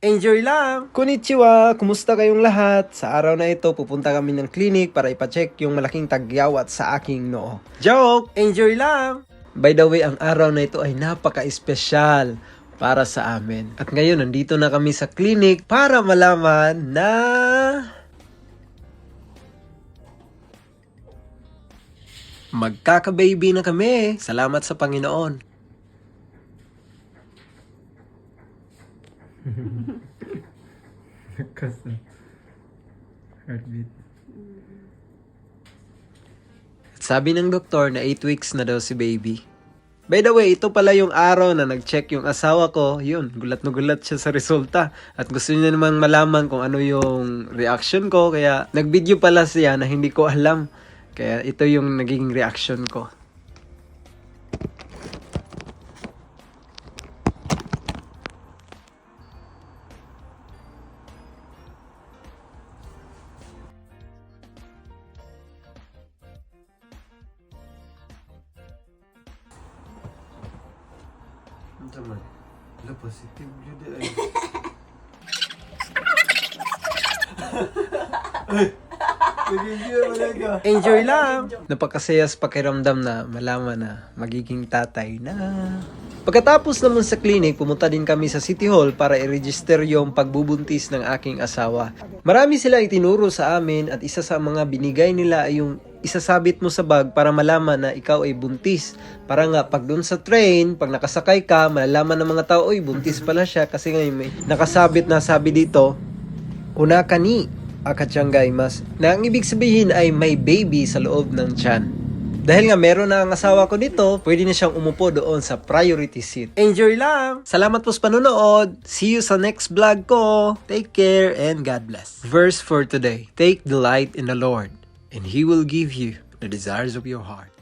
Enjoy lang! Konnichiwa! Kumusta kayong lahat? Sa araw na ito, pupunta kami ng clinic para ipacheck yung malaking tagyawat sa aking noo. Joke! Enjoy lang! By the way, ang araw na ito ay napaka-espesyal para sa amin. At ngayon, nandito na kami sa clinic para malaman na magkaka-baby na kami. Salamat sa Panginoon. Lakas ng heartbeat. At sabi ng doktor na 8 weeks na daw si baby. By the way, ito pala yung araw na nag-check yung asawa ko. Yun, gulat na gulat siya sa resulta. At gusto niya namang malaman kung ano yung reaction ko. Kaya nag-video pala siya na hindi ko alam. Kaya ito yung naging reaction ko. Teman, la positif juga ay. Enjoy lang! Napakasaya sa pakiramdam na malaman na magiging tatay na. Pagkatapos naman sa clinic, pumunta din kami sa City Hall para i-register yung pagbubuntis ng aking asawa. Marami sila itinuro sa amin at isa sa mga binigay nila ay yung isasabit mo sa bag para malaman na ikaw ay buntis. Para nga pag dun sa train, pag nakasakay ka, malalaman ng mga tao, oy, buntis pala siya kasi ngayon may nakasabit na sabi dito, una ka ni akatsyanggaimas, na ang ibig sabihin ay may baby sa loob ng tiyan. Dahil nga meron na ang asawa ko dito, pwede na siyang umupo doon sa priority seat. Enjoy lang! Salamat po sa panonood! See you sa next vlog ko! Take care and God bless! Verse for today, take delight in the Lord, and He will give you the desires of your heart.